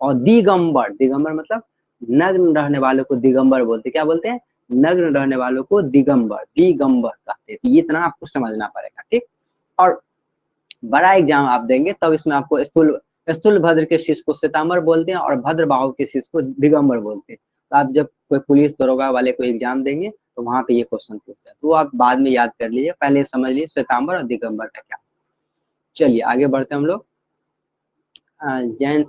और दिगंबर मतलब नग्न रहने वालों को दिगंबर बोलते। क्या बोलते हैं? नग्न रहने वालों को दिगंबर कहते हैं। ये इतना आपको समझना पड़ेगा, ठीक। और बड़ा एग्जाम आप देंगे तब इसमें आपको स्थूलभद्र के शिष्य को श्वेतांबर बोलते हैं और भद्रबाहु के शिष्य को दिगंबर बोलते हैं। तो आप जब कोई पुलिस दरोगा वाले को एग्जाम देंगे तो वहां पे ये क्वेश्चन पूछते हैं, तो आप बाद में याद कर लीजिए, पहले समझ लीजिए श्वेतांबर और दिगंबर का क्या। चलिए आगे बढ़ते हैं हम लोग। जैन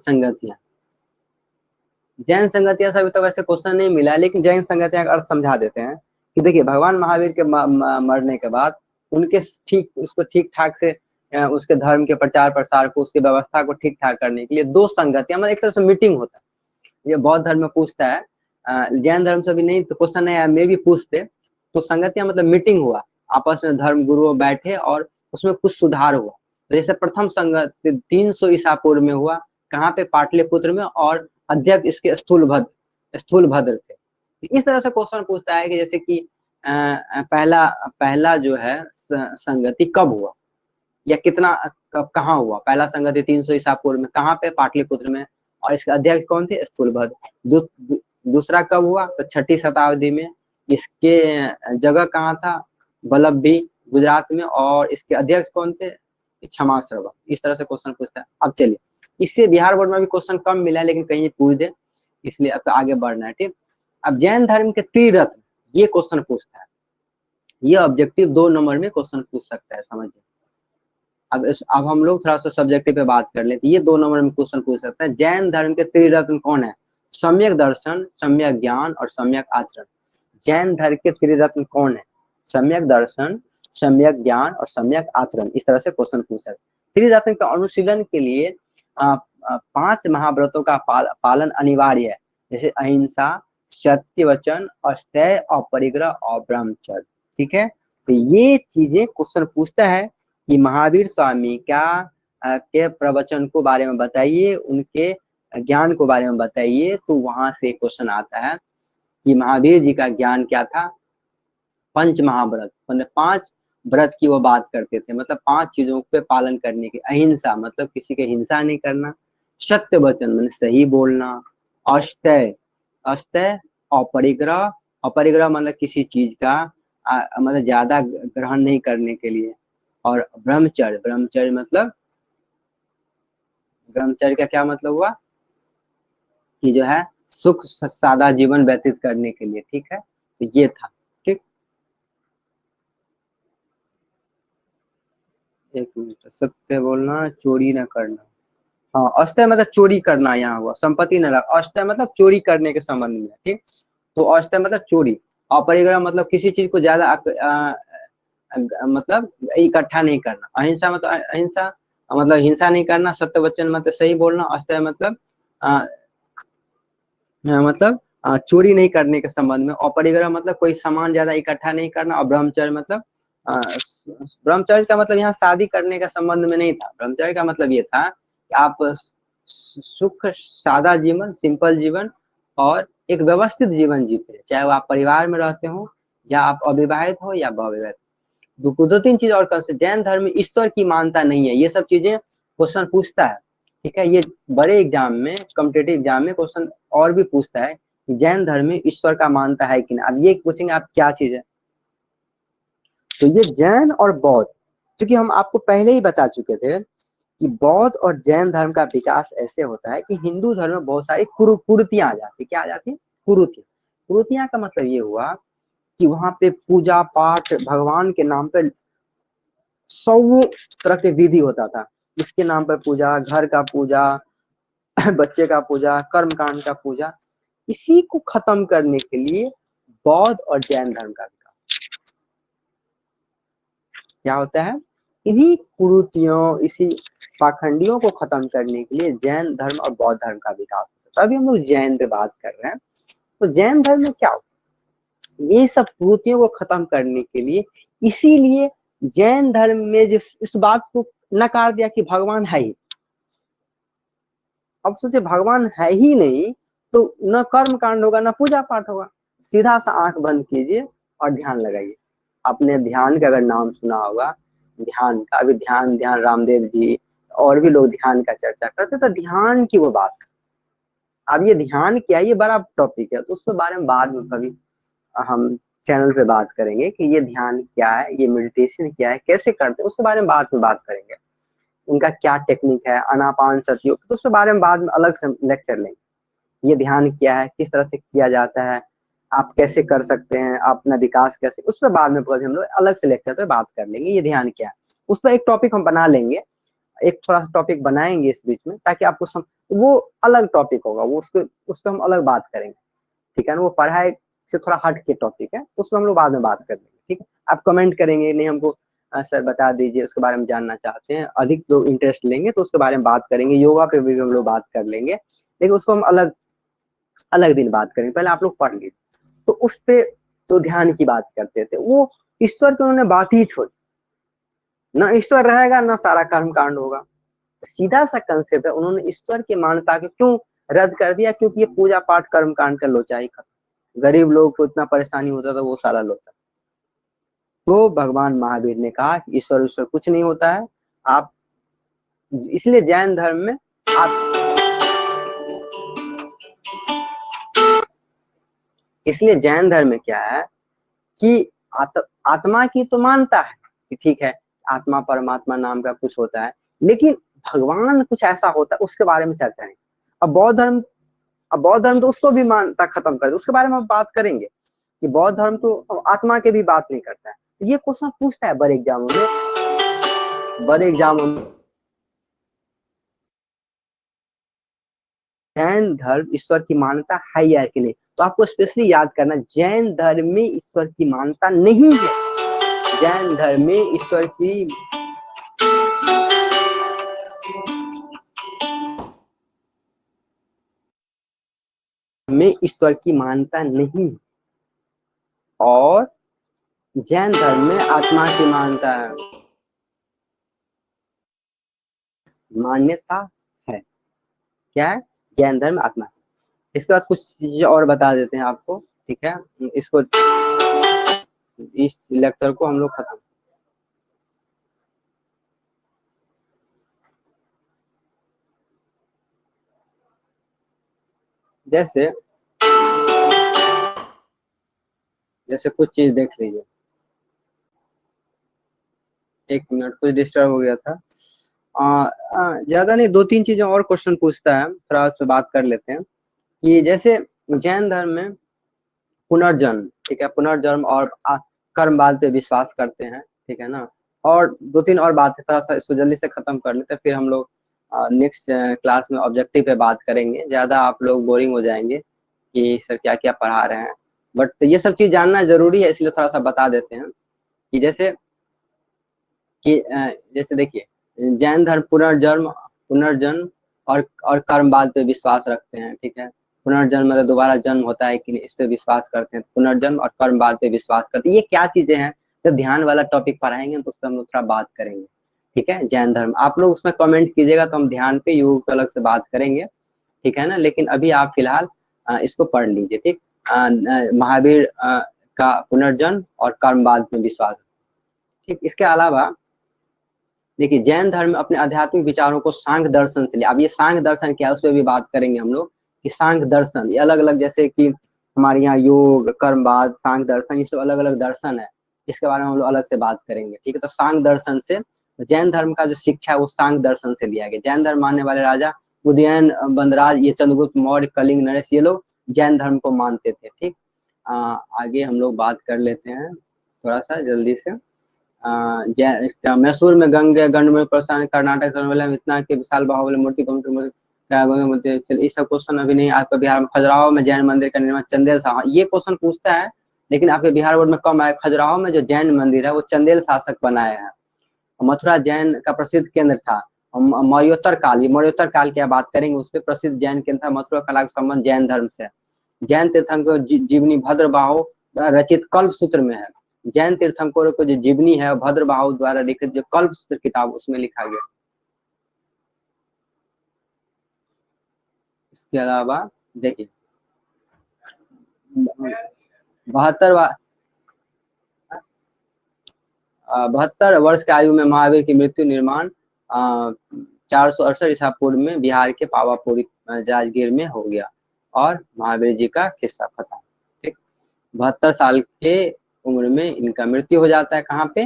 संगतियां से अभी तो वैसे क्वेश्चन नहीं मिला, लेकिन जैन संगतियां का अर्थ समझा देते हैं कि देखिए भगवान महावीर के मरने के बाद उनके ठीक ठाक से उसके धर्म के प्रचार प्रसार को, उसकी व्यवस्था को ठीक ठाक करने के लिए दो संगतियां, मतलब एक तरह से मीटिंग होता है। ये बौद्ध धर्म में पूछता है, जैन धर्म से भी नहीं तो क्वेश्चन नहीं आया, मे भी पूछते। तो संगतियां मतलब मीटिंग हुआ आपस में धर्म गुरु बैठे और उसमें कुछ सुधार हुआ। तो जैसे प्रथम संगति 300 ईसा पूर्व में हुआ, कहाँ पे? पाटलिपुत्र में, और अध्यक्ष इसके स्थूलभद्र थे। इस तरह से क्वेश्चन पूछता है कि जैसे कि पहला पहला जो है संगति कब हुआ या कितना कहाँ हुआ? पहला संगति 300 ईसा पूर्व में, कहाँ पे? पाटलिपुत्र में, और इसके अध्यक्ष कौन थे? स्थूलभद्र। दूसरा कब हुआ? तो 6ठी शताब्दी में। इसके जगह कहाँ था? बल्लभी, गुजरात में, और इसके अध्यक्ष कौन थे? क्षमाश्रवा। इस तरह से क्वेश्चन पूछता है। अब चलिए, इससे बिहार बोर्ड में भी क्वेश्चन कम मिला है, लेकिन कहीं पूछ दे, इसलिए अब तो आगे बढ़ना है। ठीक, अब जैन धर्म के त्रिरत्न, ये क्वेश्चन पूछता है। ये ऑब्जेक्टिव 2 नंबर में क्वेश्चन पूछ सकता है, समझिए। अब हम लोग थोड़ा सा सब्जेक्टिव पे बात कर लेते हैं। ये 2 नंबर में क्वेश्चन पूछ सकता है, जैन धर्म के त्रिरत्न कौन है? सम्यक दर्शन, सम्यक ज्ञान और सम्यक आचरण। जैन धर्म के त्रिरत्न कौन है? सम्यक दर्शन, सम्यक ज्ञान और सम्यक आचरण। इस तरह से क्वेश्चन पूछ सकते हैं। त्रिरत्न का अनुशीलन के लिए 5 महाव्रतों का पालन अनिवार्य है, जैसे अहिंसा, सत्य वचन, अस्तेय, अपरिग्रह और ब्रह्मचर्य। ठीक है, तो ये चीजें क्वेश्चन पूछता है कि महावीर स्वामी के प्रवचन को बारे में बताइए, उनके ज्ञान को बारे में बताइए। तो वहां से क्वेश्चन आता है कि महावीर जी का ज्ञान क्या था? पंच महाव्रत, मतलब 5 व्रत की वो बात करते थे, मतलब 5 चीजों पे पालन करने की। अहिंसा मतलब किसी के हिंसा नहीं करना, सत्य वचन मतलब सही बोलना, अस्तेय अस्तेय, अपरिग्रह अपरिग्रह मतलब किसी चीज का मतलब ज्यादा ग्रहण नहीं करने के लिए, और ब्रह्मचर्य ब्रह्मचर्य मतलब ब्रह्मचर्य का क्या मतलब हुआ कि जो है सुख सादा जीवन व्यतीत करने के लिए। ठीक है, तो ये था। ठीक, एक मिनट, सत्य बोलना, चोरी न करना। हाँ, अस्तय मतलब चोरी करना, यहाँ हुआ संपत्ति न रख। अस्तय मतलब चोरी करने के संबंध में। ठीक, तो अस्तय मतलब चोरी। अपरिग्रह मतलब किसी चीज को ज्यादा मतलब इकट्ठा नहीं करना। अहिंसा मतलब अहिंसा मतलब हिंसा नहीं करना। सत्य वचन मतलब सही बोलना। अस्तय मतलब चोरी नहीं करने के संबंध में। अपरिग्रह मतलब कोई सामान ज्यादा इकट्ठा नहीं करना। और ब्रह्मचर्य मतलब ब्रह्मचर्य का मतलब यहाँ शादी करने का संबंध में नहीं था। ब्रह्मचर्य का मतलब ये था कि आप सुख सादा जीवन, सिंपल जीवन और एक व्यवस्थित जीवन जीते हैं, चाहे वो आप परिवार में रहते हो या आप अविवाहित हो या अविवाहित। दो तीन चीज और कर। जैन धर्म में ईश्वर की मानता नहीं है। ये सब चीजें क्वेश्चन पूछता है। ठीक है, ये बड़े एग्जाम में, कॉम्पिटेटिव एग्जाम में क्वेश्चन और भी पूछता है कि जैन धर्म में ईश्वर का मानता है कि नहीं। अब ये पूछेंगे आप क्या चीज है, तो ये जैन और बौद्ध, क्योंकि हम आपको पहले ही बता चुके थे कि बौद्ध और जैन धर्म का विकास ऐसे होता है कि हिंदू धर्म में बहुत सारी कुरीतियां आ जाती। क्या आ जाती? कुरीतियां। कुरीतियां का मतलब ये हुआ कि वहां पे पूजा पाठ भगवान के नाम पे 100 तरह के विधि होता था। इसके नाम पर पूजा, घर का पूजा, बच्चे का पूजा, कर्मकांड का पूजा। इसी को खत्म करने के लिए बौद्ध और जैन धर्म का विकास। क्या होता है? इन्हीं कुरीतियों, इसी पाखंडियों को खत्म करने के लिए जैन धर्म और बौद्ध धर्म का विकास होता है। अभी हम लोग जैन पे बात कर रहे हैं। तो जैन धर्म में क्या होता है? ये सब कुरीतियों को खत्म करने के लिए, इसीलिए जैन धर्म में जिस इस बात को नकार दिया कि भगवान है ही। अब सोचे भगवान है ही नहीं तो न कर्म कांड होगा, न पूजा पाठ होगा। सीधा सा आंख बंद कीजिए और ध्यान लगाइए। आपने ध्यान का अगर नाम सुना होगा, ध्यान का, अभी ध्यान ध्यान रामदेव जी और भी लोग ध्यान का चर्चा करते, तो ध्यान की वो बात। अब ये ध्यान क्या है, ये बड़ा टॉपिक है, तो उसके बारे में बाद में कभी हम चैनल पे बात करेंगे कि ये ध्यान क्या है, ये मेडिटेशन क्या है, कैसे करते हैं, उसके बारे में बाद में बात करेंगे। उनका क्या टेक्निक है, आनापान सति, तो उसके बारे में बाद में अलग से लेक्चर लेंगे। ये ध्यान क्या है, किस तरह से किया जाता है, आप कैसे कर सकते हैं, अपना विकास कैसे, उस पर बाद में हम लोग अलग से लेक्चर पे बात कर लेंगे। ये ध्यान क्या है, उस पर एक टॉपिक हम बना लेंगे, एक थोड़ा सा टॉपिक बनाएंगे इस बीच में, ताकि आपको वो अलग टॉपिक होगा, वो उस पर हम अलग बात करेंगे। ठीक है ना, वो पढ़ाई से थोड़ा हट के टॉपिक है, उसमें हम लोग बाद में बात कर लेंगे। ठीक है, आप कमेंट करेंगे नहीं हमको सर बता दीजिए, उसके बारे में जानना चाहते हैं, अधिक लोग इंटरेस्ट लेंगे तो उसके बारे में बात करेंगे। योगा पे भी हम लोग बात कर लेंगे, लेकिन उसको हम अलग अलग दिन बात करेंगे। पहले आप लोग पढ़ लीजिए। तो उस पे तो ध्यान की बात करते थे, वो ईश्वर की उन्होंने बात ही छोड़ी, न ईश्वर रहेगा न सारा कर्म कांड होगा। सीधा सा कंसेप्ट है, उन्होंने ईश्वर की मान्यता को क्यों रद्द कर दिया? क्योंकि ये पूजा पाठ कर्म कांड का लोचा ही खत्म, गरीब लोग को इतना परेशानी होता था वो सारा लोचा। तो भगवान महावीर ने कहा कि ईश्वर ईश्वर कुछ नहीं होता है। आप इसलिए जैन धर्म में आप इसलिए जैन धर्म में क्या है कि आत्मा की तो मानता है कि ठीक है आत्मा परमात्मा नाम का कुछ होता है, लेकिन भगवान कुछ ऐसा होता है उसके बारे में चर्चा नहीं। अब बौद्ध धर्म तो उसको भी मानता खत्म कर दे, उसके बारे में हम बात करेंगे कि बौद्ध धर्म तो आत्मा के भी बात नहीं करता है। ये क्वेश्चन पूछता है बड़े एग्जामों में जैन धर्म ईश्वर की मान्यता है या कि नहीं। तो आपको स्पेशली याद करना, जैन धर्म में ईश्वर की मान्यता नहीं है। जैन धर्म में ईश्वर की मान्यता नहीं, और जैन धर्म में आत्मा की मान्यता है, मान्यता है। क्या है? जैन धर्म आत्मा। इसके बाद कुछ चीजें और बता देते हैं आपको, ठीक है? इसको इस लेक्चर को हम लोग खत्म। जैसे कुछ चीज देख लीजिए, एक मिनट कुछ डिस्टर्ब हो गया था। ज्यादा नहीं, 2-3 चीजें और क्वेश्चन पूछता है, थोड़ा सा बात कर लेते हैं कि जैसे जैन धर्म में पुनर्जन्म, ठीक है, पुनर्जन्म और कर्मवाद पे विश्वास करते हैं, ठीक है ना? और 2-3 और बात है, थोड़ा सा इसको जल्दी से खत्म कर लेते हैं, फिर हम लोग नेक्स्ट क्लास में ऑब्जेक्टिव पे बात करेंगे। ज्यादा आप लोग बोरिंग हो जाएंगे कि सर क्या क्या पढ़ा रहे हैं, बट ये सब चीज जानना जरूरी है, इसलिए थोड़ा सा बता देते हैं कि जैसे देखिए, जैन धर्म पुनर्जन्म और कर्मवाद पे विश्वास रखते हैं, ठीक है? पुनर्जन्म मतलब दोबारा जन्म होता है कि नहीं, इस पे विश्वास करते हैं। पुनर्जन्म और कर्मवाद पे विश्वास करते हैं। ये क्या चीजें हैं? जब ध्यान वाला टॉपिक पढ़ाएंगे तो उस पर हम लोग थोड़ा बात करेंगे, ठीक है? जैन धर्म आप लोग उसमें कमेंट कीजिएगा तो हम ध्यान पे योग पे अलग से बात करेंगे, ठीक है ना? लेकिन अभी आप फिलहाल इसको पढ़ लीजिए, ठीक? महावीर का पुनर्जन्म और कर्मवाद में विश्वास, ठीक। इसके अलावा देखिए, जैन धर्म अपने आध्यात्मिक विचारों को सांख्य दर्शन से लिया। अब ये सांख्य दर्शन क्या है उस पर भी बात करेंगे हम लोग कि सांख्य दर्शन ये अलग अलग, जैसे कि हमारे यहाँ योग कर्मवाद सांख्य दर्शन, ये सब अलग अलग दर्शन है, इसके बारे में हम लोग अलग से बात करेंगे, ठीक है? तो सांख्य दर्शन से जैन धर्म का जो शिक्षा है वो सांख्य दर्शन से लिया गया। जैन धर्म मानने वाले राजा उदयन बंदराज, ये चंद्रगुप्त मौर्य, कलिंग नरेश, ये लोग जैन धर्म को मानते थे, ठीक। आगे हम लोग बात कर लेते हैं थोड़ा सा जल्दी से। मैसूर में गंगे गंड में प्रस्थान, कर्नाटक में इतना कि विशाल बाहुबली मूर्ति, ये सब क्वेश्चन अभी नहीं। आपका बिहार में खजुराहो में जैन मंदिर का निर्माण चंदेल शाह, ये क्वेश्चन पूछता है लेकिन आपके बिहार बोर्ड में कम आया। खजुराहो में जो जैन मंदिर है वो चंदेल शासक बनाया है। मथुरा जैन का प्रसिद्ध केंद्र था। मौर्योत्तर काल, ये मौर्योत्तर काल की बात करेंगे, उस पर प्रसिद्ध जैन केंद्र था। मथुरा कला का संबंध जैन धर्म से। जैन तीर्थंकर जीवनी भद्रबाहु रचित कल्प सूत्र में है। जैन तीर्थंकरों को जो जीवनी है भद्रबाहु द्वारा लिखित जो कल्प सूत्र किताब उसमें लिखा गया। इसके अलावा देखिए 72 वर्ष की आयु में महावीर की मृत्यु निर्माण 468 ईसा पूर्व में बिहार के पावापुरी राजगीर में हो गया और महावीर जी का किस्सा खत्म, ठीक। 72 साल के उम्र में इनका मृत्यु हो जाता है। कहाँ पे?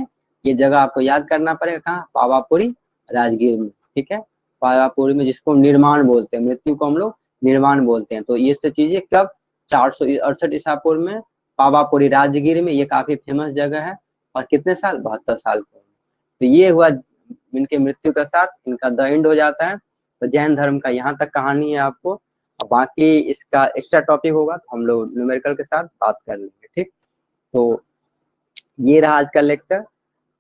ये जगह आपको याद करना पड़ेगा, कहाँ? पावापुरी राजगीर में, ठीक है? पावापुरी में, जिसको हम निर्माण बोलते हैं, मृत्यु को हम लोग निर्माण बोलते हैं। तो ये सब चीजें कब? 468 ईसा पूर्व में पावापुरी राजगीर में, ये काफी फेमस जगह है। और कितने साल? 72 साल के। तो ये हुआ इनके मृत्यु के साथ इनका द एंड हो जाता है। तो जैन धर्म का यहाँ तक कहानी है आपको, और बाकी इसका एक्स्ट्रा टॉपिक होगा तो हम लोग न्यूमेरिकल के साथ बात कर लेंगे, ठीक। तो ये रहा आज का लेक्चर।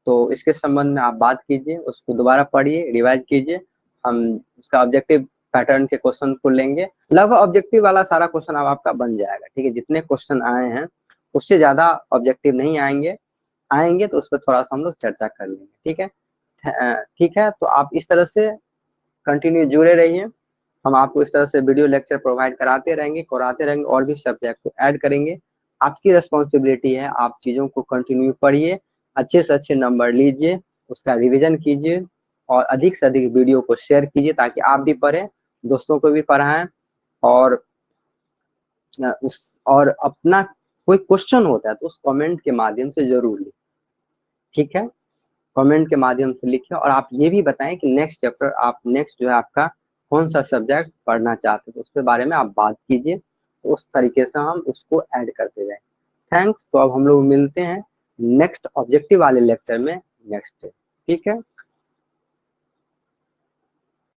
तो इसके संबंध में आप बात कीजिए, उसको दोबारा पढ़िए, रिवाइज कीजिए। हम उसका ऑब्जेक्टिव पैटर्न के क्वेश्चन को लेंगे। लगभग ऑब्जेक्टिव वाला सारा क्वेश्चन अब आपका बन जाएगा, ठीक है? जितने क्वेश्चन आए हैं उससे ज्यादा ऑब्जेक्टिव नहीं आएंगे। आएंगे तो उस पर थोड़ा सा हम लोग चर्चा कर लेंगे। ठीक है, ठीक है। तो आप इस तरह से कंटिन्यू जुड़े रहिए, हम आपको इस तरह से वीडियो लेक्चर प्रोवाइड कराते रहेंगे, कराते रहेंगे, और भी सब्जेक्ट को ऐड करेंगे। आपकी रिस्पॉन्सिबिलिटी है, आप चीज़ों को कंटिन्यू पढ़िए, अच्छे से अच्छे नंबर लीजिए, उसका रिवीजन कीजिए, और अधिक से अधिक वीडियो को शेयर कीजिए ताकि आप भी पढ़ें, दोस्तों को भी पढ़ाएं। और और अपना कोई क्वेश्चन होता है तो उस कमेंट के माध्यम से जरूर लिखिए। ठीक है, कमेंट के माध्यम से लिखिए, और आप ये भी बताएं कि नेक्स्ट चैप्टर आप नेक्स्ट जो है आपका कौन सा सब्जेक्ट पढ़ना चाहते हैं, तो उसके बारे में आप बात कीजिए, तो उस तरीके से हम उसको ऐड करते जाएं। थैंक्स। तो अब हम लोग मिलते हैं नेक्स्ट ऑब्जेक्टिव वाले लेक्चर में नेक्स्ट डे। ठीक है।